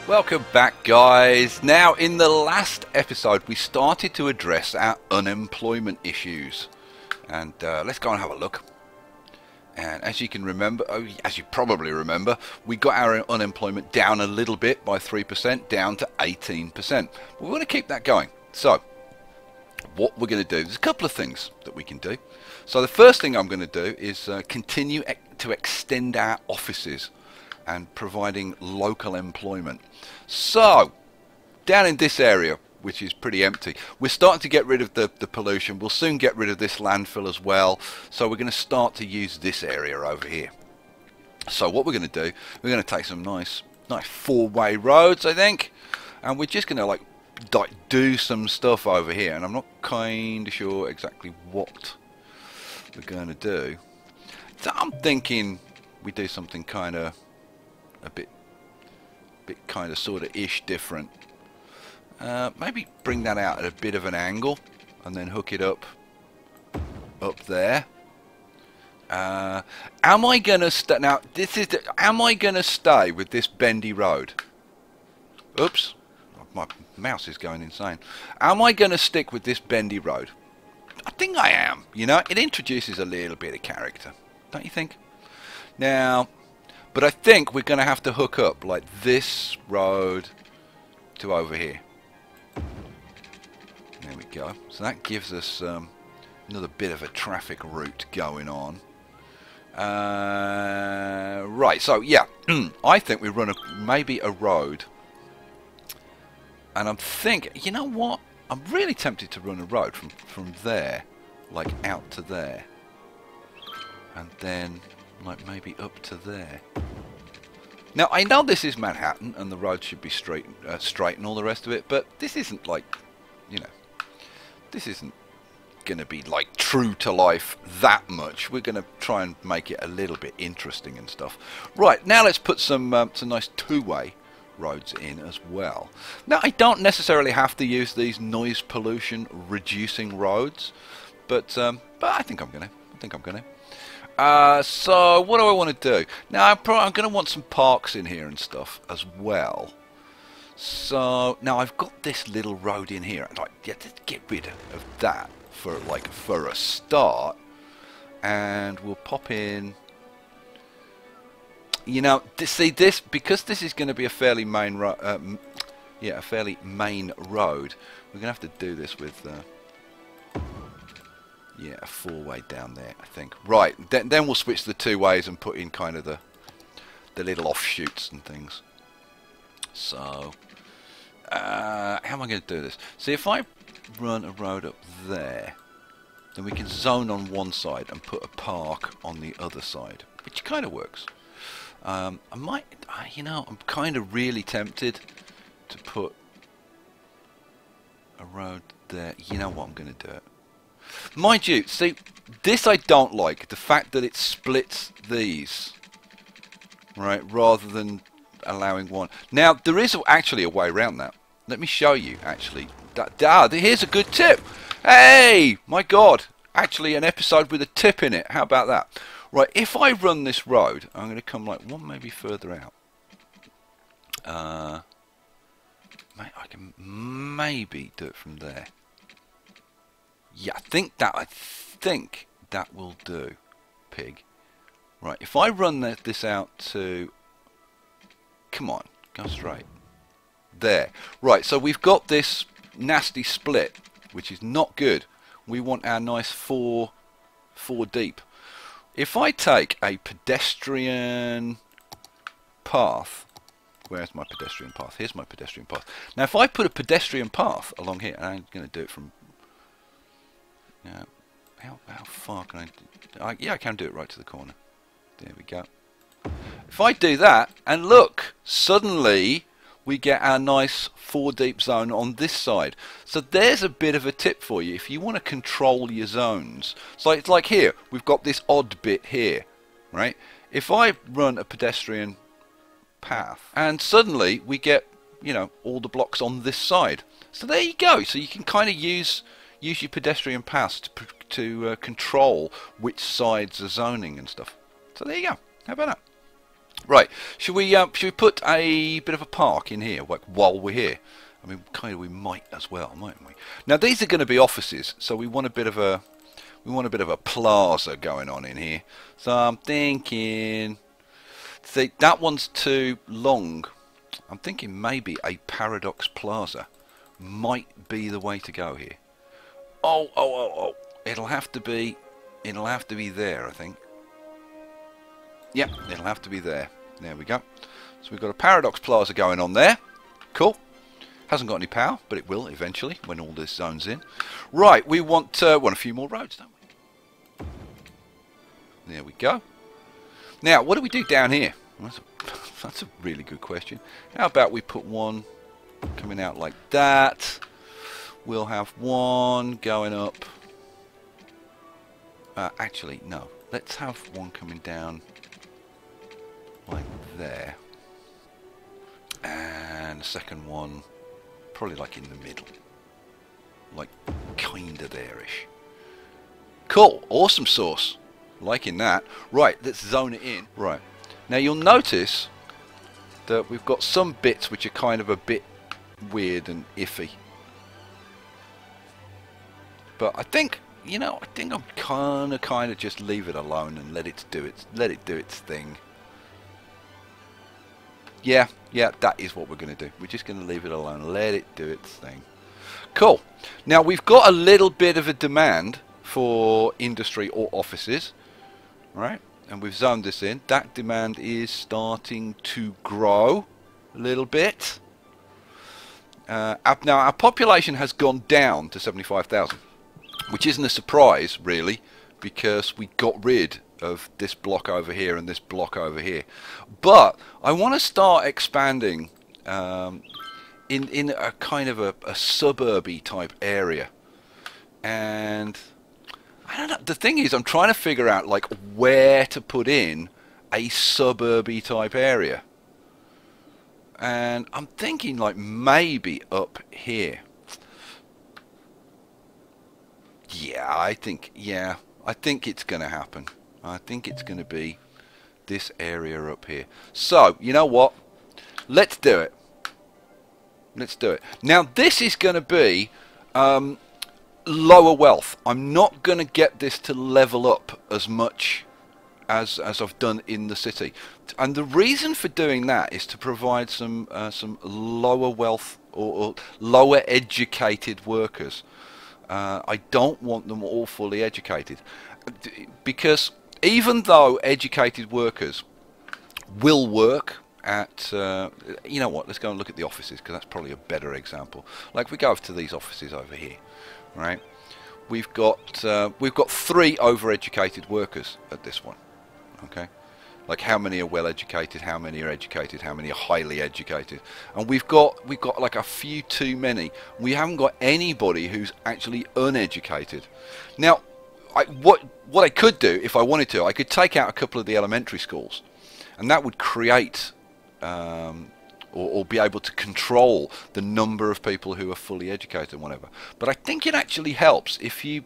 Welcome back, guys. Now, in the last episode we started to address our unemployment issues, and let's go and have a look. And as you can remember, as you probably remember, we got our unemployment down a little bit by 3%, down to 18%. We want to keep that going. So what we're going to do, there's a couple of things that we can do. So the first thing I'm going to do is continue to extend our offices and providing local employment. So down in this area, which is pretty empty, we're starting to get rid of the pollution. We'll soon get rid of this landfill as well, so we're going to start to use this area over here. So what we're going to do, we're going to take some nice four-way roads, I think, and we're just going to like do some stuff over here, and I'm not kind of sure exactly what we're going to do. So I'm thinking we do something kind of a bit kind of sort of ish different. Maybe bring that out at a bit of an angle and then hook it up there. Am I gonna now this is am I gonna stay with this bendy road? Oops, my mouse is going insane. Am I gonna stick with this bendy road? I think I am. You know, it introduces a little bit of character, don't you think? Now, but I think we're going to have to hook up like this road to over here. There we go. So that gives us another bit of a traffic route going on. Right, so yeah, I think we run maybe a road. And I'm thinking, you know what? I'm really tempted to run a road from there, like out to there. And then like maybe up to there. Now I know this is Manhattan and the road should be straight and all the rest of it, but this isn't like, you know, this isn't going to be like true to life that much. We're going to try and make it a little bit interesting and stuff. Right, now let's put some nice two-way roads in as well. Now I don't necessarily have to use these noise pollution reducing roads, but I think I'm gonna. So what do I want to do? Now I'm going to want some parks in here and stuff as well. So now I've got this little road in here. I'd like to get rid of that for a start, and we'll pop in. You know, see this, because this is going to be a fairly main road. Yeah, a fairly main road. We're going to have to do this with. Yeah, a four-way down there, I think. Right, then we'll switch the two ways and put in kind of the little offshoots and things. So, how am I going to do this? See, if I run a road up there, then we can zone on one side and put a park on the other side, which kind of works. I might, you know, I'm kind of really tempted to put a road there. You know what, I'm going to do it. Mind you, see, this I don't like, the fact that it splits these, right, rather than allowing one. Now, there is actually a way around that. Let me show you, actually. Here's a good tip. Hey, my God, actually an episode with a tip in it. How about that? Right, if I run this road, I'm going to come like one maybe further out. I can maybe do it from there. Yeah, I think that will do, pig. Right, if I run this out to, come on, go straight. There. Right, so we've got this nasty split, which is not good. We want our nice four deep. If I take a pedestrian path, where's my pedestrian path? Here's my pedestrian path. Now, if I put a pedestrian path along here, and I'm going to do it from. Now, how far can I? Yeah, I can do it right to the corner. There we go. If I do that, and look, suddenly we get our nice 4 deep zone on this side. So there's a bit of a tip for you if you want to control your zones. So it's like here, we've got this odd bit here, right? If I run a pedestrian path, and suddenly we get, you know, all the blocks on this side. So there you go. So you can kind of use your pedestrian paths to control which sides are zoning and stuff. So there you go. How about that? Right, should we put a bit of a park in here, like, while we're here? I mean, kind of, we might as well, mightn't we? Now these are going to be offices, so we want a bit of a plaza going on in here. So I'm thinking, see, that one's too long. I'm thinking maybe a Paradox Plaza might be the way to go here. Oh! It'll have to be there, I think. Yep, it'll have to be there. There we go. So we've got a Paradox Plaza going on there. Cool. Hasn't got any power, but it will eventually when all this zone's in. Right, we want a few more roads, don't we? There we go. Now, what do we do down here? Well, that's a really good question. How about we put one coming out like that? We'll have one going up. Actually, no. Let's have one coming down like there. And a second one probably like in the middle. Like kinda there-ish. Cool. Awesome sauce. Liking that. Right, let's zone it in. Right. Now you'll notice that we've got some bits which are kind of a bit weird and iffy. But I think, you know, I'm kind of just leave it alone and let it do its thing. Yeah, that is what we're going to do. We're just going to leave it alone, let it do its thing. Cool. Now we've got a little bit of a demand for industry or offices, right? And we've zoned this in. That demand is starting to grow a little bit. Now our population has gone down to 75,000, which isn't a surprise really, because we got rid of this block over here and this block over here. But I want to start expanding in a kind of a suburby type area. And I don't know, the thing is I'm trying to figure out like where to put in a suburby type area. And I'm thinking like maybe up here. I think it's going to happen. I think it's going to be this area up here. So, you know what? Let's do it. Let's do it. Now, this is going to be lower wealth. I'm not going to get this to level up as much as I've done in the city. And the reason for doing that is to provide some lower wealth or lower educated workers. I don't want them all fully educated, because even though educated workers will work at, you know what, let's go and look at the offices, because that's probably a better example. Like, if we go over to these offices over here, right, we've got 3 overeducated workers at this one. Okay, like how many are well educated, how many are educated, how many are highly educated, and we've got like a few too many. We haven't got anybody who's actually uneducated. Now, what I could do if I wanted to, I could take out a couple of the elementary schools, and that would create or be able to control the number of people who are fully educated and whatever. But I think it actually helps if you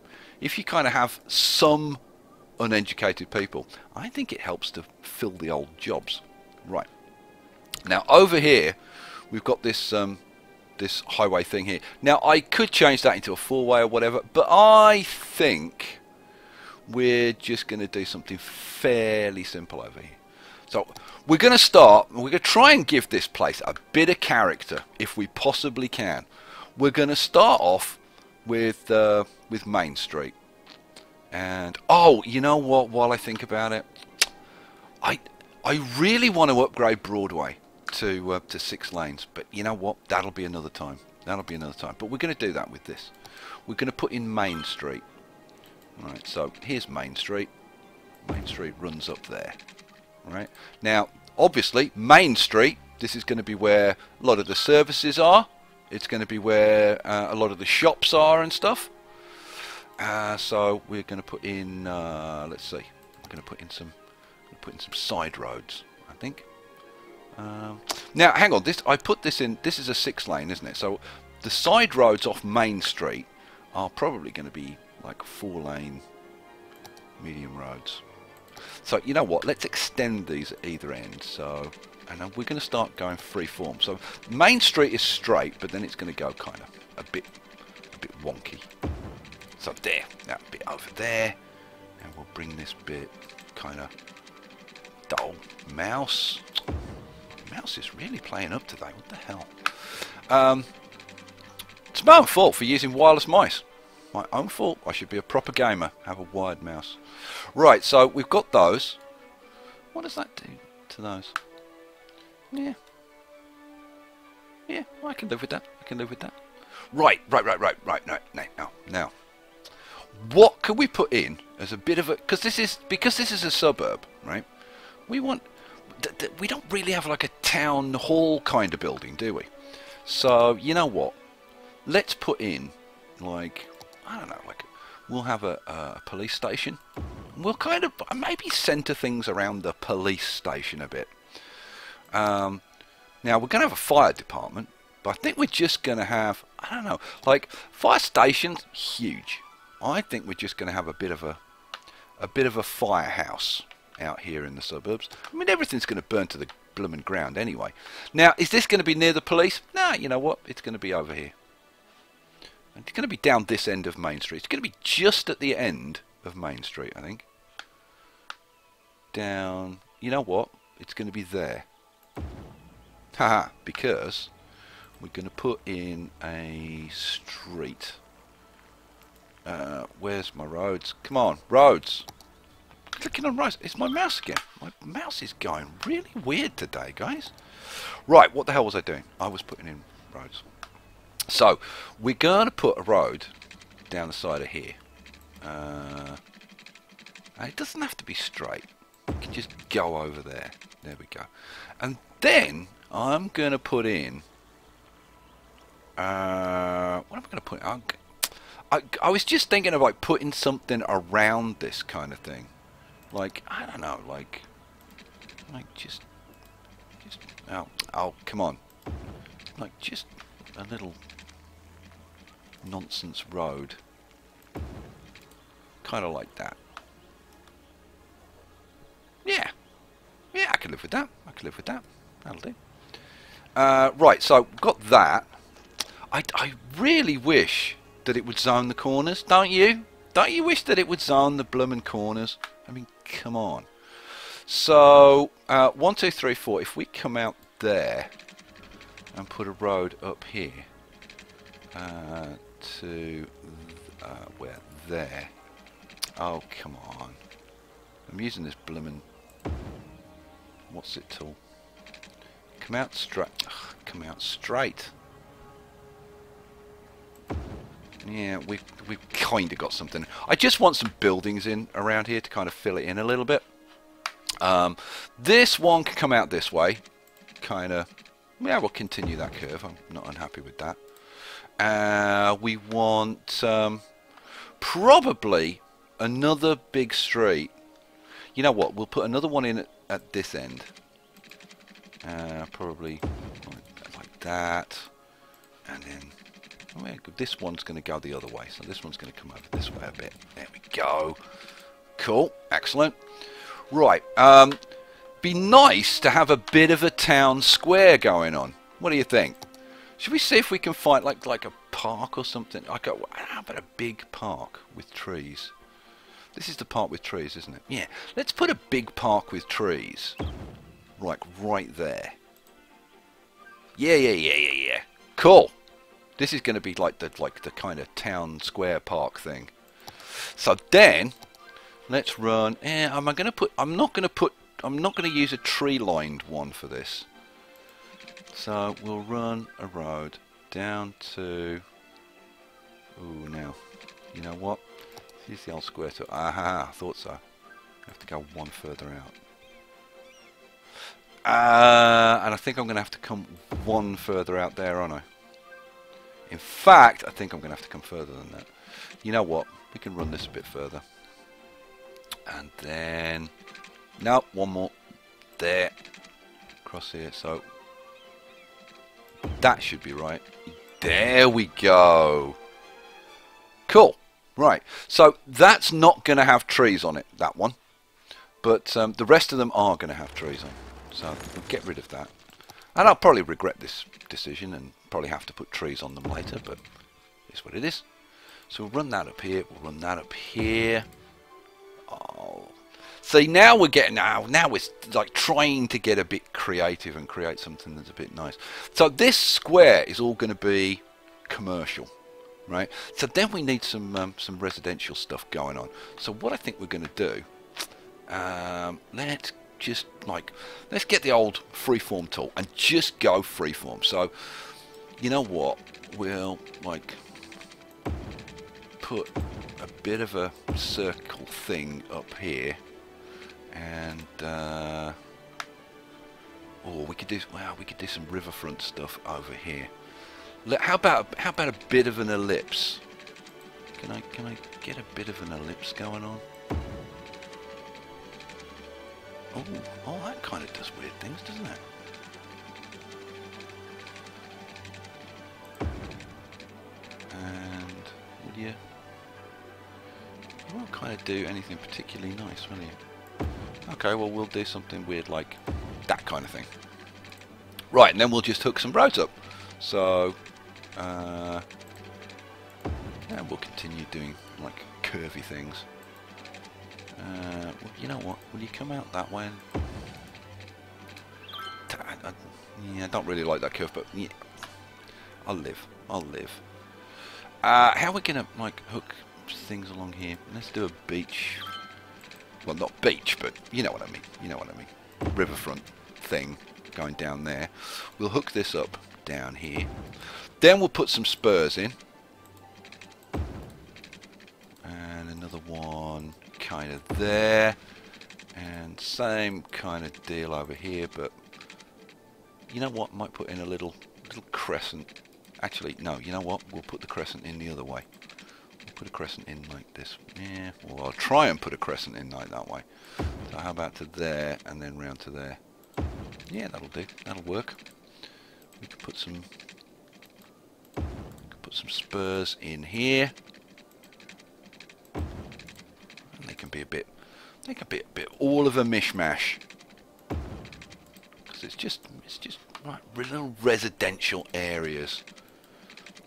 kind of have some uneducated people. I think it helps to fill the old jobs. Right. Now over here we've got this this highway thing here. Now I could change that into a 4-way or whatever, but I think we're just going to do something fairly simple over here. So we're going to try and give this place a bit of character if we possibly can. We're going to start off with Main Street. And oh, you know what, while I think about it, I really want to upgrade Broadway to 6 lanes, but you know what, that'll be another time. But we're going to do that with this. We're going to put in Main Street. Right, so here's Main Street. Main Street runs up there. Right, now obviously Main Street, this is going to be where a lot of the services are. It's going to be where a lot of the shops are and stuff. So we're going to put in, let's see, we're going to put in some side roads, I think. Now, hang on, I put this in. This is a 6 lane, isn't it? So the side roads off Main Street are probably going to be like 4 lane medium roads. So you know what? Let's extend these at either end. So, and then we're going to start going free form. So Main Street is straight, but then it's going to go kind of a bit wonky. So there, that bit over there, and we'll bring this bit kind of dull. Mouse is really playing up today. What the hell? It's my own fault for using wireless mice. My own fault. I should be a proper gamer. Have a wired mouse. Right, so we've got those. What does that do to those? Yeah. Yeah, I can live with that. I can live with that. Right. Now. What can we put in as a bit of a... because this is a suburb, right? We don't really have like a town hall kind of building, do we? So, you know what? Let's put in, like, I don't know, like, we'll have a police station. We'll kind of maybe centre things around the police station a bit. Now, we're going to have a fire department, but I think we're just going to have, I don't know, like, fire stations, huge. I think we're just going to have a bit of a firehouse out here in the suburbs. I mean, everything's going to burn to the blooming ground anyway. Now, is this going to be near the police? Nah, you know what? It's going to be over here. It's going to be down this end of Main Street. It's going to be just at the end of Main Street, I think. Down, you know what? It's going to be there. Haha, because we're going to put in a street. Where's my roads? Come on, roads. Clicking on roads. It's my mouse again. My mouse is going really weird today, guys. Right, what the hell was I doing? I was putting in roads. So, we're going to put a road down the side of here. And it doesn't have to be straight. You can just go over there. There we go. And then, I'm going to put in... what am I going to put in? I was just thinking of like putting something around this kind of thing. Like, I don't know, like just, oh, come on. Like, just a little... nonsense road, kind of like that. Yeah, I can live with that. That'll do. Right, so got that. I really wish that it would zone the corners, don't you? Don't you wish that it would zone the bloomin' corners? I mean, come on. So 1, 2, 3, 4. If we come out there and put a road up here. To where there. Oh, come on. I'm using this bloomin' what's it tool? Come out straight. Come out straight. Yeah, we've kind of got something. I just want some buildings in around here to kind of fill it in a little bit. This one can come out this way. Kind of. Yeah, we'll continue that curve. I'm not unhappy with that. We want probably another big street. You know what? We'll put another one in at this end. Probably like that. And then this one's going to go the other way. So this one's going to come over this way a bit. There we go. Cool. Excellent. Right. Be nice to have a bit of a town square going on. What do you think? Should we see if we can find like a park or something? How about a big park with trees? This is the park with trees, isn't it? Yeah. Let's put a big park with trees. Like right there. Yeah. Cool. This is going to be like the kind of town square park thing. So then let's run. I'm not going to use a tree lined one for this. So we'll run a road down to... Ooh, now, you know what? Here's the old square to... Aha, I thought so. I have to go one further out. And I think I'm going to have to come one further out there, aren't I? In fact, I think I'm going to have to come further than that. You know what? We can run this a bit further. And then... No, one more. There. Across here. So... that should be right. There we go. Cool. Right. So that's not going to have trees on it, that one. But the rest of them are going to have trees on. So we'll get rid of that. And I'll probably regret this decision and probably have to put trees on them later, but it's what it is. So we'll run that up here, we'll run that up here. Oh. See, now we're getting, now we're like trying to get a bit creative and create something that's a bit nice. So this square is all going to be commercial, right? So then we need some residential stuff going on. So what I think we're going to do, let's get the old freeform tool and just go freeform. So you know what, we'll like put a bit of a circle thing up here, and oh, we could do some riverfront stuff over here. How about a bit of an ellipse? Can I get a bit of an ellipse going on? Oh, that kind of does weird things, doesn't it? And you won't kind of do anything particularly nice, will you? Okay, well, we'll do something weird like that kind of thing. Right, and then we'll just hook some roads up. So, and we'll continue doing like curvy things. Well, you know what? Will you come out that way? Yeah, I don't really like that curve, but yeah, I'll live. How are we gonna like hook things along here? Let's do a beach. Well, not beach, but you know what I mean. You know what I mean. Riverfront thing going down there. We'll hook this up down here. Then we'll put some spurs in, and another one kind of there, and same kind of deal over here. But you know what, might put in a little crescent. Actually, no, you know what, we'll put the crescent in the other way. We'll put a crescent in like this. Yeah, well, I'll try and put a crescent in like that way. So how about to there and then round to there? Yeah, that'll do, that'll work. We could put some spurs in here. They can be a bit all of a mishmash, because it's just right, little residential areas.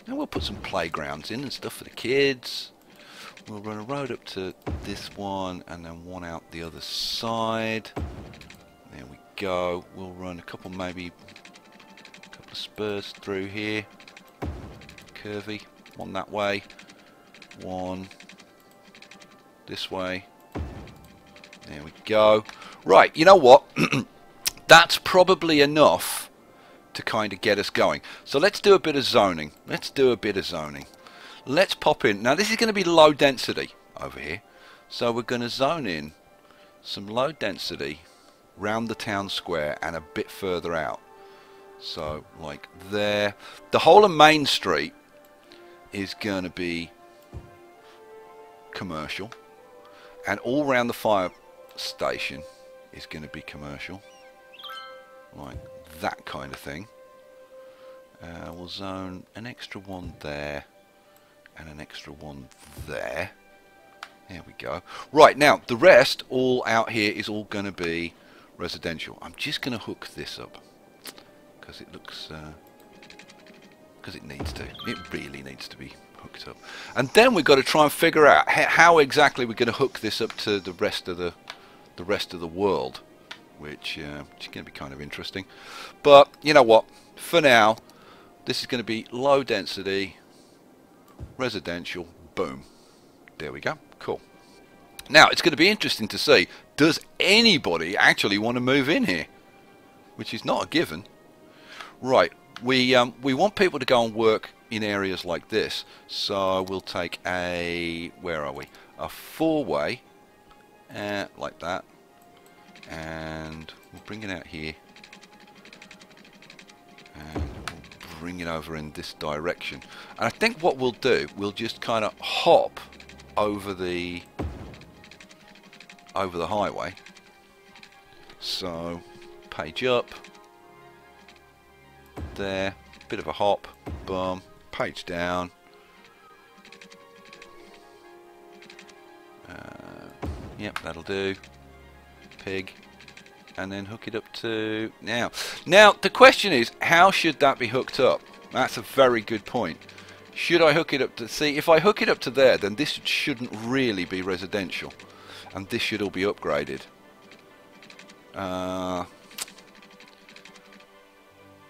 Now we'll put some playgrounds in and stuff for the kids. We'll run a road up to this one and then one out the other side. There we go. We'll run a couple of spurs through here. Curvy. One that way. One this way. There we go. Right, you know what? That's probably enough to kind of get us going. So let's do a bit of zoning. Let's pop in. Now this is going to be low density over here. So we're going to zone in some low density round the town square and a bit further out. So like there. The whole of Main Street is going to be commercial. And all around the fire station is going to be commercial, like that kind of thing. We'll zone an extra one there and an extra one there. There we go. Right, now the rest all out here is all going to be residential. I'm just going to hook this up because it looks because it needs to. It really needs to be hooked up. And then we've got to try and figure out how exactly we're going to hook this up to the rest of the world, which is going to be kind of interesting. But you know what, for now this is going to be low density residential. Boom, there we go. Cool. Now it's going to be interesting to see, does anybody actually want to move in here, which is not a given. Right, we want people to go and work in areas like this, so we'll take a, where are we, a four-way like that, and we'll bring it out here and we'll bring it over in this direction. And I think what we'll do, we'll just kind of hop over the highway. So page up there, bit of a hop, boom, page down, yep, that'll do. pig, and then hook it up to now. Now the question is, how should that be hooked up? That's a very good point. Should I hook it up to, see, if I hook it up to there, then this shouldn't really be residential, and this should all be upgraded.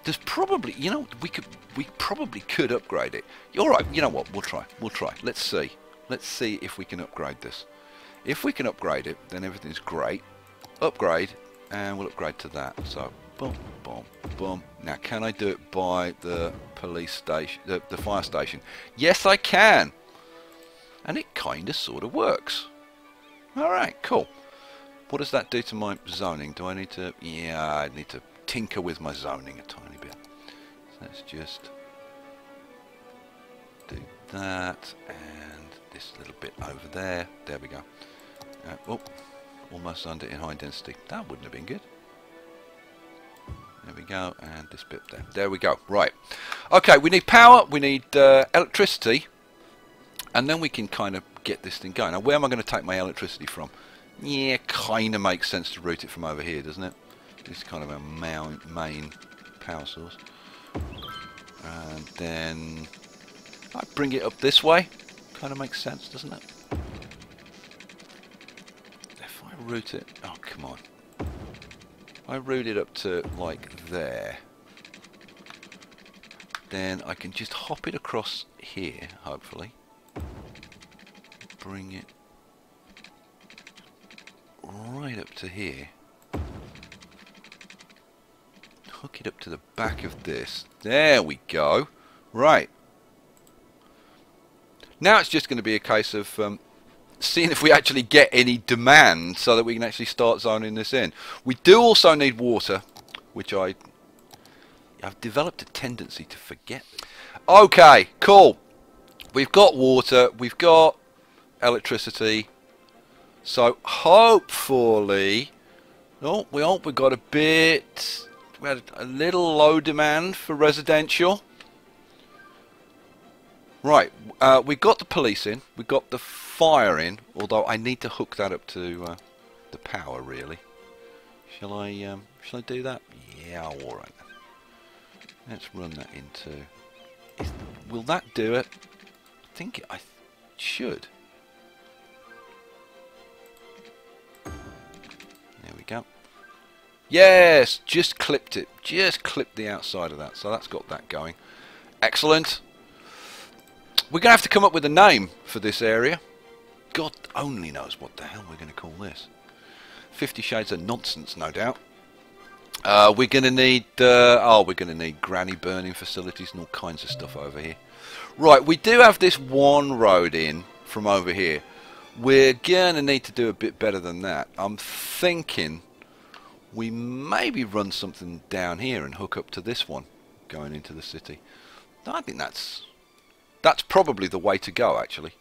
There's probably, you know, we probably could upgrade it. All right, you know what? We'll try. Let's see. Let's see if we can upgrade this. If we can upgrade it, then everything's great. Upgrade, and we'll upgrade to that. So, boom, boom, boom. Now, can I do it by the police station, the fire station? Yes, I can. And it kind of, sort of works. All right, cool. What does that do to my zoning? Do I need to? Yeah, I need to tinker with my zoning a tiny bit. So let's just do that, and this little bit over there. There we go. Oh, almost under in high density. That wouldn't have been good. There we go, and this bit there. There we go. Right. Okay, we need power, we need electricity, and then we can kind of get this thing going. Now, where am I going to take my electricity from? Yeah, kind of makes sense to route it from over here, doesn't it? This is kind of our main power source. And then I bring it up this way. Kind of makes sense, doesn't it? If I route it... Oh, come on. I route it up to, like, there. Then I can just hop it across here, hopefully. Bring it right up to here. Hook it up to the back of this. There we go. Right. Now it's just going to be a case of seeing if we actually get any demand so that we can actually start zoning this in. We do also need water, which I've developed a tendency to forget. Okay, cool. We've got water, we've got electricity. So hopefully, oh, we got a bit. We had a little low demand for residential. Right, we got the police in, we got the fire in, although I need to hook that up to the power, really. Shall I do that? Yeah, all right then. Let's run that into. Will that do it? I think I should. There we go. Yes, just clipped it. Just clipped the outside of that. So that's got that going. Excellent. We're going to have to come up with a name for this area. God only knows what the hell we're going to call this. 50 Shades of Nonsense, no doubt. We're going to need... we're going to need granny burning facilities and all kinds of stuff over here. Right, we do have this one road in from over here. We're going to need to do a bit better than that. I'm thinking we maybe run something down here and hook up to this one going into the city. I think that's probably the way to go, actually.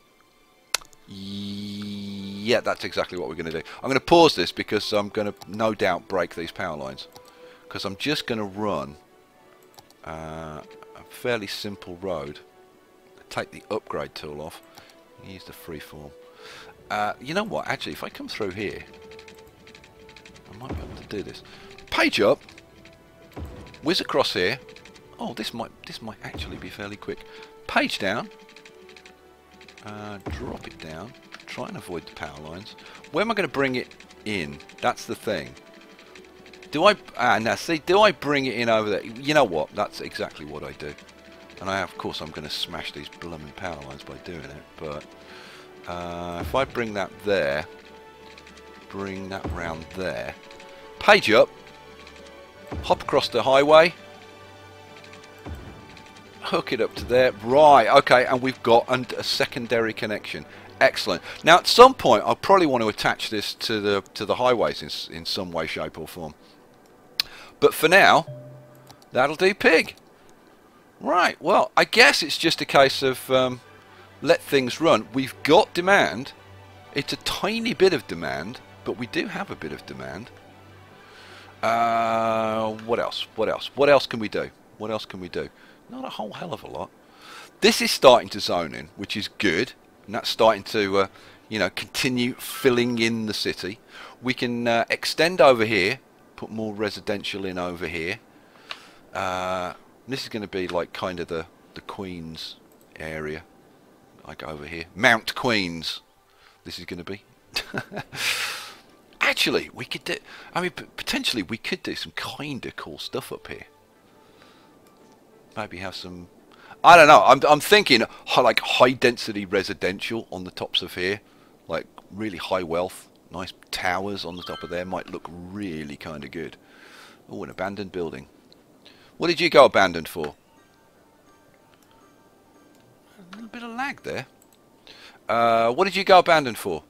Yeah, that's exactly what we're going to do. I'm going to pause this because I'm going to no doubt break these power lines. Because I'm just going to run a fairly simple road. Take the upgrade tool off. Use the freeform. You know what? Actually, if I come through here, I might be able to do this. Page up. Whiz across here. Oh, this might actually be fairly quick. Page down. Drop it down. Try and avoid the power lines. Where am I going to bring it in? That's the thing. Do I... now see, do I bring it in over there? You know what? That's exactly what I do. And of course, I'm going to smash these blooming power lines by doing it. But if I bring that there, bring that round there, page up, hop across the highway, hook it up to there. Right, okay, and we've got a secondary connection. Excellent. Now, at some point, I'll probably want to attach this to the highways in some way, shape, or form. But for now, that'll do, pig. Right. Well, I guess it's just a case of let things run. We've got demand. It's a tiny bit of demand, but we do have a bit of demand. What else? What else? What else can we do? What else can we do? Not a whole hell of a lot. This is starting to zone in, which is good. And that's starting to, you know, continue filling in the city. We can extend over here, put more residential in over here. This is going to be like kind of the Queen's area, like over here, Mount Queen's. This is going to be. Actually, we could do. I mean, potentially we could do some kind of cool stuff up here. Maybe have some. I don't know. I'm thinking like high density residential on the tops of here, like really high wealth, nice towers on the top of there might look really kind of good. Oh, an abandoned building. What did you go abandoned for? A little bit of lag there. What did you go abandoned for?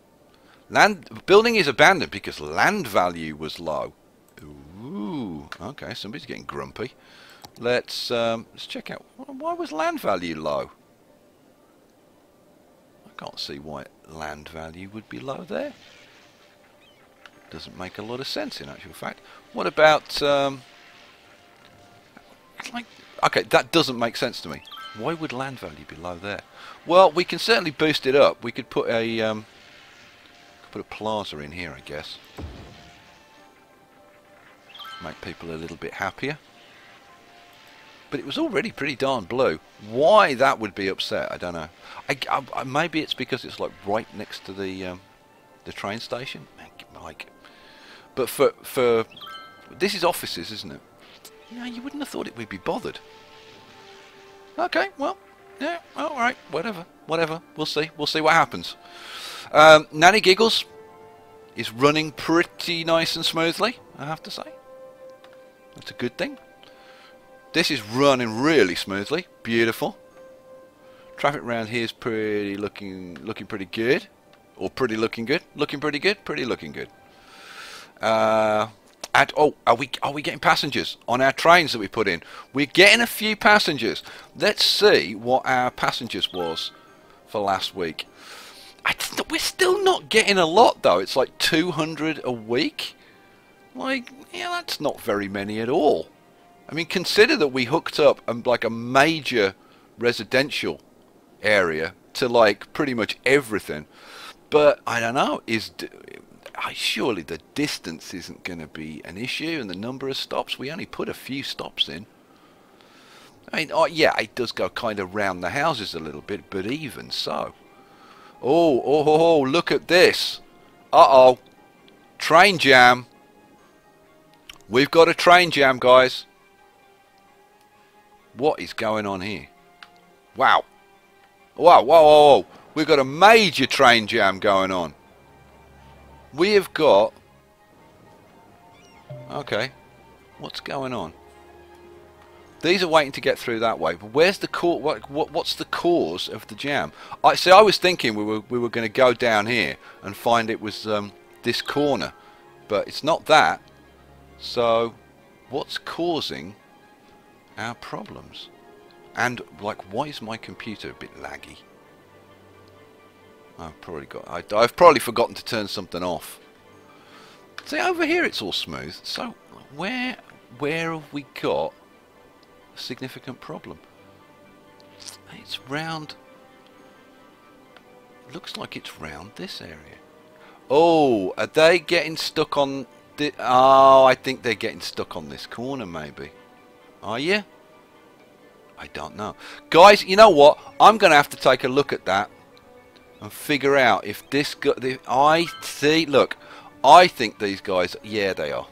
Building is abandoned because land value was low. Ooh, okay, somebody's getting grumpy. Let's check out, why was land value low? I can't see why land value would be low there. Doesn't make a lot of sense in actual fact. What about like, okay, that doesn't make sense to me. Why would land value be low there? Well, we can certainly boost it up. We could put a plaza in here, I guess. Make people a little bit happier. But it was already pretty darn blue. Why that would be upset, I don't know. Maybe it's because it's like right next to the train station. Like, but for this is offices, isn't it? Yeah, you wouldn't have thought it would be bothered. Okay, well, yeah, all right, whatever. We'll see. We'll see what happens. Nanny Giggles is running pretty nice and smoothly, I have to say. That's a good thing. This is running really smoothly. Beautiful. Traffic around here is pretty looking pretty good. Or pretty looking good. Looking pretty good. Pretty looking good. And oh, are we getting passengers on our trains that we put in? We're getting a few passengers. Let's see what our passengers was for last week. We're still not getting a lot though. It's like 200 a week. Like, yeah, that's not very many at all. I mean, consider that we hooked up like a major residential area to like pretty much everything. But I don't know, surely the distance isn't going to be an issue, and the number of stops. We only put a few stops in. I mean, oh, yeah, it does go kind of round the houses a little bit, but even so. Oh, look at this. Uh-oh. Train jam. We've got a train jam, guys. What is going on here? Wow. Whoa. We've got a major train jam going on. We have got... Okay. What's going on? These are waiting to get through that way. But where's the what's the cause of the jam? I was thinking we were going to go down here and find it was this corner. But it's not that. So what's causing our problems? And like, why is my computer a bit laggy? I've probably forgotten to turn something off. See, over here it's all smooth. So where have we got a significant problem? It's round. Looks like it's round this area. Oh, are they getting stuck on the... Oh, I think they're getting stuck on this corner maybe. Are you? I don't know. Guys, you know what? I'm going to have to take a look at that and figure out if this... I see, look, I think these guys... Yeah, they are.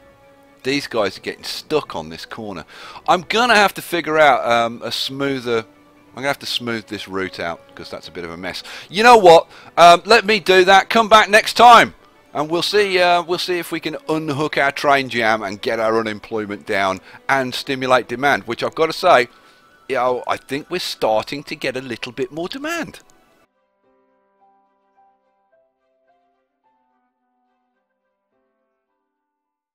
These guys are getting stuck on this corner. I'm going to have to figure out a smoother... I'm going to have to smooth this route out because that's a bit of a mess. You know what? Let me do that. Come back next time. And we'll see if we can unhook our train jam and get our unemployment down and stimulate demand. Which I've got to say, you know, I think we're starting to get a little bit more demand.